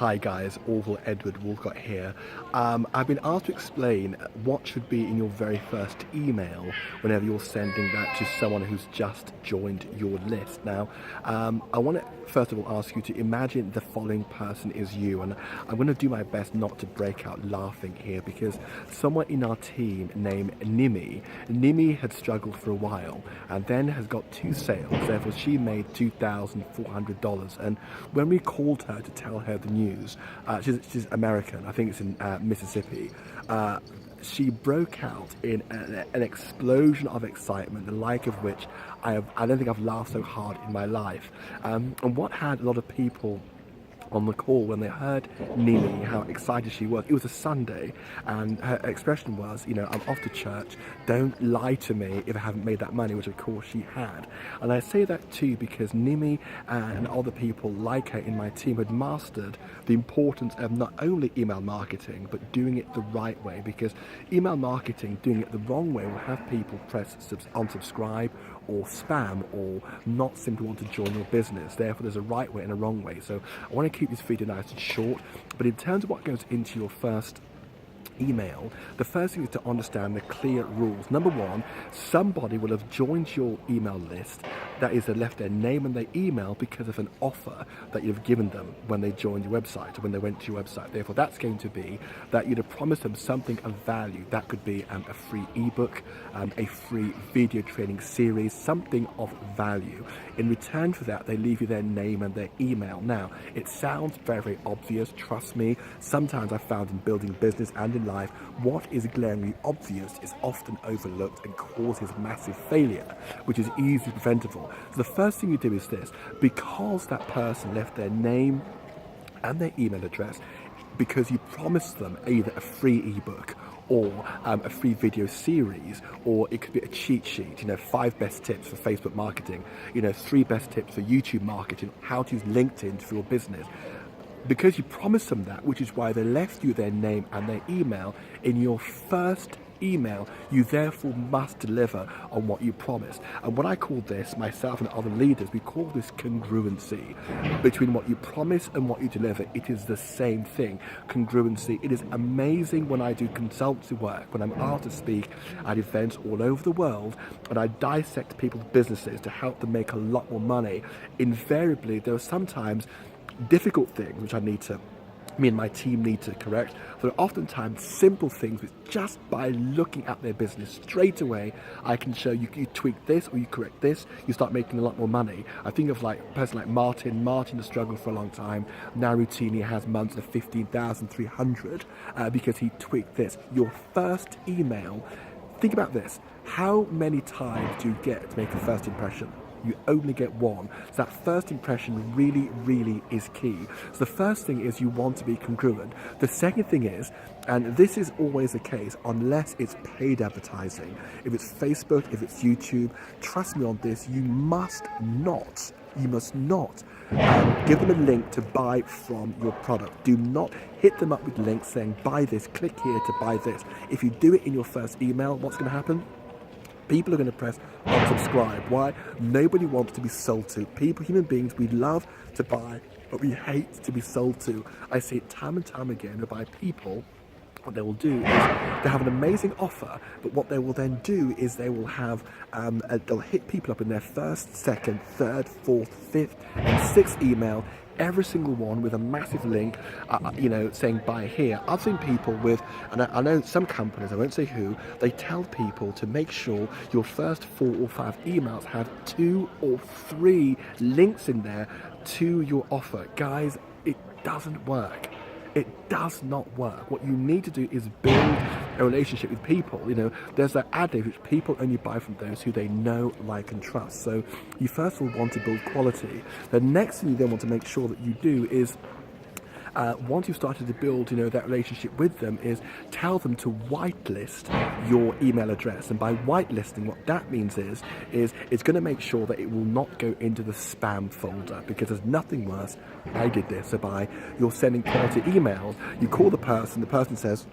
Hi guys, Orvil Edward Walcott here. I've been asked to explain what should be in your very first email whenever you're sending that to someone who's just joined your list. Now, I want to first of all ask you to imagine the following person is you, and I'm going to do my best not to break out laughing here because someone in our team named Nimi had struggled for a while and then has got 2 sales, therefore she made $2,400, and when we called her to tell her the news, she's American, I think it's in Mississippi, she broke out in an explosion of excitement, the like of which I don't think I've laughed so hard in my life. And what had a lot of people on the call when they heard Nimi, how excited she was. It was a Sunday, and her expression was, you know, I'm off to church, don't lie to me if I haven't made that money, which of course she had. And I say that too because Nimi and other people like her in my team had mastered the importance of not only email marketing, but doing it the right way, because email marketing, doing it the wrong way, will have people press unsubscribe or spam or not simply want to join your business. Therefore, there's a right way and a wrong way. So I want to keep this video nice and short, but in terms of what goes into your first email, the first thing is to understand the clear rules. Number one, somebody will have joined your email list, that is, they left their name and their email because of an offer that you've given them when they joined your website or when they went to your website. Therefore, that's going to be that you'd have promised them something of value. That could be a free ebook, a free video training series, something of value. In return for that, they leave you their name and their email. Now, it sounds very, very obvious, trust me. Sometimes I've found in building business and in life, what is glaringly obvious is often overlooked and causes massive failure, which is easily preventable. So the first thing you do is this: because that person left their name and their email address, because you promised them either a free ebook or a free video series, or it could be a cheat sheet, 5 best tips for Facebook marketing, 3 best tips for YouTube marketing, how to use LinkedIn for your business. Because you promised them that, which is why they left you their name and their email, in your first email, you therefore must deliver on what you promised. And what I call this, myself and other leaders, we call this congruency. Between what you promise and what you deliver, it is the same thing. Congruency. It is amazing when I do consultancy work, when I'm asked to speak at events all over the world, and I dissect people's businesses to help them make a lot more money. Invariably, there are sometimes difficult things which me and my team need to correct. There are oftentimes simple things which, just by looking at their business straight away, I can show you, you tweak this or you correct this, you start making a lot more money. I think of a person like Martin. Martin has struggled for a long time. Now routinely has months of 15,300 because he tweaked this. Your first email, think about this. How many times do you get to make a first impression? You only get one. So that first impression really, really is key. So the first thing is you want to be congruent. The second thing is, and this is always the case unless it's paid advertising, if it's Facebook, if it's YouTube, trust me on this, you must not give them a link to buy from your product. Do not hit them up with links saying buy this, click here to buy this. If you do it in your first email, what's going to happen? People are going to press unsubscribe. Why? Nobody wants to be sold to. People, human beings, we love to buy, but we hate to be sold to. I see it time and time again whereby people, what they will do is they have an amazing offer, but what they will then do is they will have, they'll hit people up in their first, second, third, fourth, fifth, and sixth email, every single one with a massive link, saying buy here. I've seen people with, and I know some companies, I won't say who, they tell people to make sure your first 4 or 5 emails have 2 or 3 links in there to your offer. Guys, it doesn't work. It does not work. What you need to do is build a relationship with people. There's that adage which people only buy from those who they know, like, and trust. So you first of all want to build quality. The next thing you then want to make sure that you do is, once you've started to build, that relationship with them, is tell them to whitelist your email address. And by whitelisting, what that means is it's going to make sure that it will not go into the spam folder, because there's nothing worse. I did this. So you're sending quality emails, you call the person says,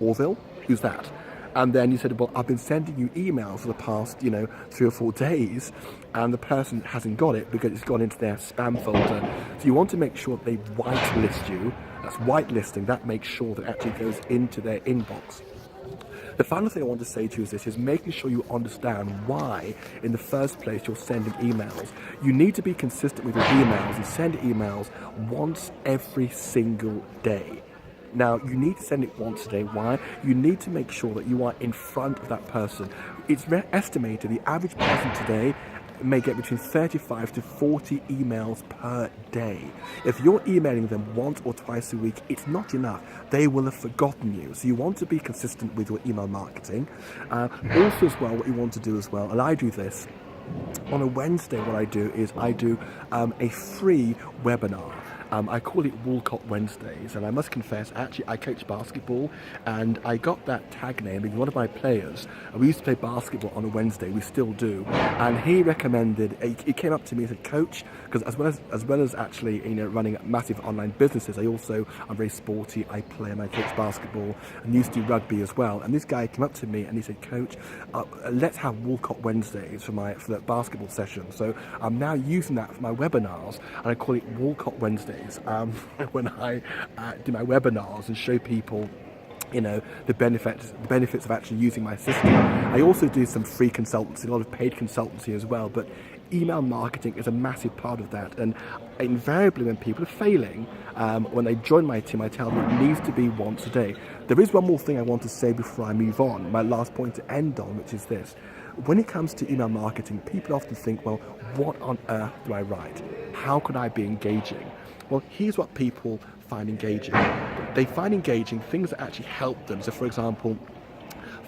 Orvil, who's that? And then you said, well, I've been sending you emails for the past, 3 or 4 days, and the person hasn't got it because it's gone into their spam folder. So you want to make sure that they whitelist you. That's whitelisting. That makes sure that it actually goes into their inbox. The final thing I want to say to you is making sure you understand why, in the first place, you're sending emails. You need to be consistent with your emails and send emails once every single day. Now, you need to send it once a day. Why? You need to make sure that you are in front of that person. It's estimated the average person today may get between 35 to 40 emails per day. If you're emailing them once or twice a week, it's not enough. They will have forgotten you. So you want to be consistent with your email marketing. Also as well, what you want to do as well, and I do this, on a Wednesday what I do is I do a free webinar. I call it Walcott Wednesdays, and I must confess, actually, I coach basketball, and I got that tag name because one of my players, we used to play basketball on a Wednesday, we still do, and he recommended, he came up to me and said, Coach, because as well as actually, running massive online businesses, I'm very sporty, I play and I coach basketball, and used to do rugby as well, and this guy came up to me and he said, Coach, let's have Walcott Wednesdays for that basketball session. So I'm now using that for my webinars, and I call it Walcott Wednesdays. When I do my webinars and show people the benefits of actually using my system. I also do some free consultancy, a lot of paid consultancy as well, but email marketing is a massive part of that. And invariably when people are failing, when they join my team, I tell them it needs to be once a day. There is one more thing I want to say before I move on, my last point to end on, which is this. When it comes to email marketing, people often think, well, what on earth do I write? How could I be engaging? Well, here's what people find engaging. They find engaging things that actually help them. So, for example,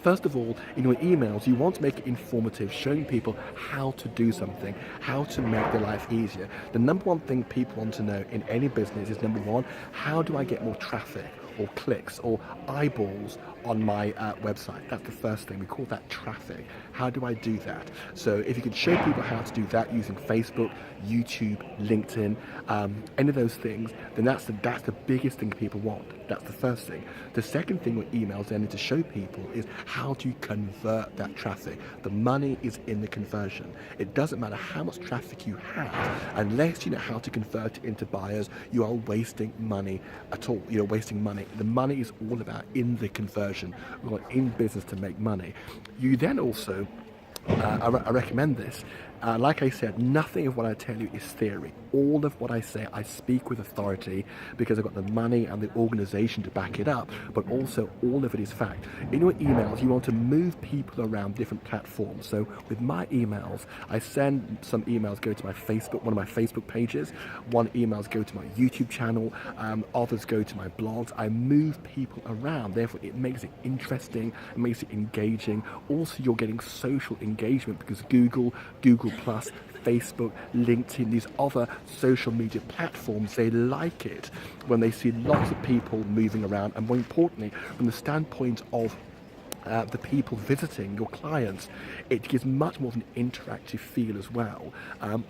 first of all, in your emails, you want to make it informative, showing people how to do something, how to make their life easier. The number one thing people want to know in any business is, number one, how do I get more traffic or clicks or eyeballs on my website? That's the first thing. We call that traffic. How do I do that? So if you can show people how to do that using Facebook, YouTube, LinkedIn, any of those things, then that's the biggest thing people want. That's the first thing. The second thing with emails then is to show people is how do you convert that traffic. The money is in the conversion. It doesn't matter how much traffic you have, unless you know how to convert it into buyers, you are wasting money at all. You're wasting money. The money is all about in the conversion. We're in business to make money. You then also, I recommend this. Like I said, nothing of what I tell you is theory. All of what I say, I speak with authority because I've got the money and the organization to back it up, but also all of it is fact. In your emails, you want to move people around different platforms. So with my emails, I send some emails go to my Facebook, one of my Facebook pages, one emails go to my YouTube channel, others go to my blogs. I move people around, therefore it makes it interesting, it makes it engaging. Also, you're getting social engagement because Google Plus, Facebook, LinkedIn, these other social media platforms, they like it when they see lots of people moving around, and more importantly, from the standpoint of the people visiting, your clients, it gives much more of an interactive feel as well.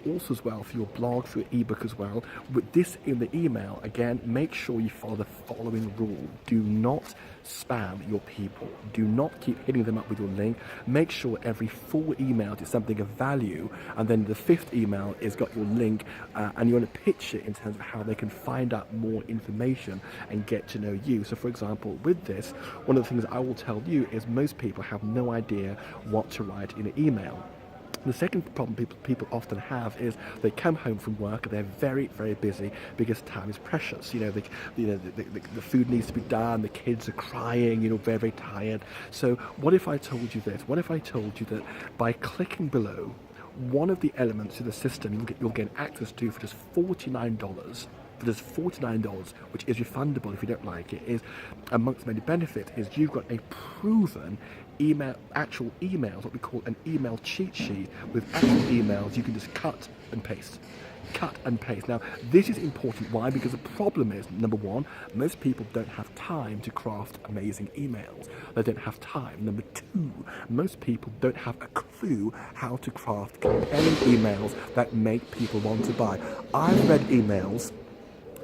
Also as well for your blog, for your ebook as well. With this in the email, again, make sure you follow the following rule. Do not spam your people. Do not keep hitting them up with your link. Make sure every 4 emails is something of value, and then the 5th email is got your link, and you want to pitch it in terms of how they can find out more information and get to know you. So for example, with this, one of the things I will tell you is most people have no idea what to write in an email. The second problem people often have is they come home from work and they're very, very busy because time is precious. The food needs to be done, the kids are crying, very, very tired. So what if I told you this? What if I told you that by clicking below, one of the elements of the system you'll get access to for just $49, which is refundable if you don't like it, is amongst many benefits is you've got a proven actual emails, what we call an email cheat sheet with actual emails you can just cut and paste. Now, this is important. Why? Because the problem is, number one, most people don't have time to craft amazing emails. They don't have time. Number two, most people don't have a clue how to craft compelling emails that make people want to buy. I've read emails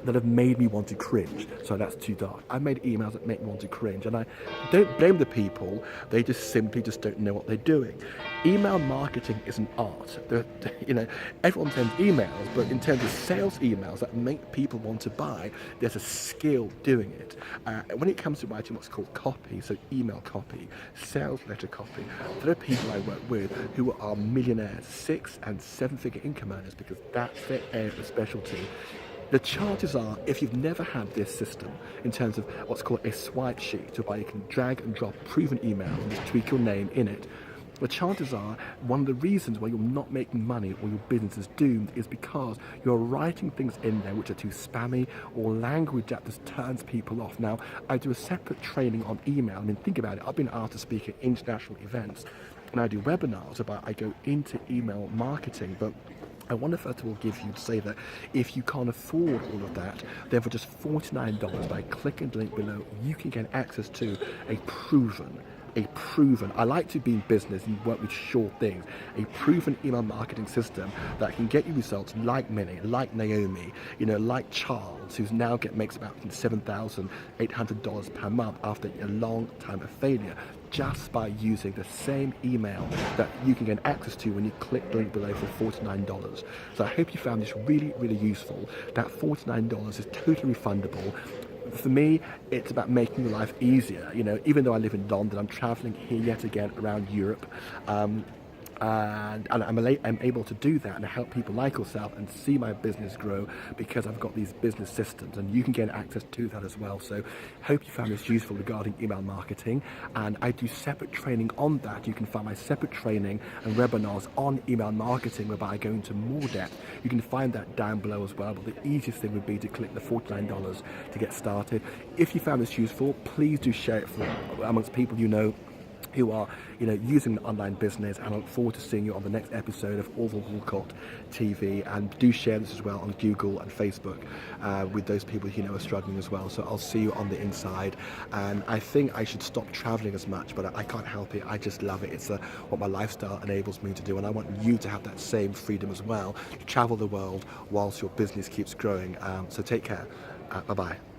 that have made me want to cringe. So that's too dark. I've made emails that make me want to cringe, and I don't blame the people. They just simply just don't know what they're doing. Email marketing is an art. Everyone sends emails, but in terms of sales emails that make people want to buy, there's a skill doing it. When it comes to writing what's called copy, so email copy, sales letter copy, there are people I work with who are millionaires, 6- and 7-figure income earners, because that's their area of specialty. The chances are, if you've never had this system in terms of what's called a swipe sheet, where you can drag and drop proven email and just tweak your name in it, the chances are one of the reasons why you're not making money or your business is doomed is because you're writing things in there which are too spammy or language that just turns people off. Now, I do a separate training on email. I mean, think about it. I've been asked to speak at international events, and I do webinars about, I go into email marketing, but I want to first of all give you to say that if you can't afford all of that, then for just $49 by clicking the link below, you can get access to a proven, I like to be in business and work with sure things, a proven email marketing system that can get you results like Minnie, like Naomi, like Charles, who's now makes about $7,800 per month after a long time of failure, just by using the same email that you can get access to when you click the link below for $49. So I hope you found this really, really useful. That $49 is totally refundable. For me, it's about making your life easier. Even though I live in London, I'm traveling here yet again around Europe. And I'm able to do that and help people like yourself and see my business grow because I've got these business systems, and you can get access to that as well. So hope you found this useful regarding email marketing, and I do separate training on that. You can find my separate training and webinars on email marketing whereby I go into more depth. You can find that down below as well, but the easiest thing would be to click the $49 to get started. If you found this useful, please do share it amongst people who are using the online business, and I look forward to seeing you on the next episode of Orvil Walcott TV. And do share this as well on Google and Facebook with those people are struggling as well. So I'll see you on the inside. And I think I should stop traveling as much, but I can't help it. I just love it. It's what my lifestyle enables me to do, and I want you to have that same freedom as well to travel the world whilst your business keeps growing. So take care. Bye-bye.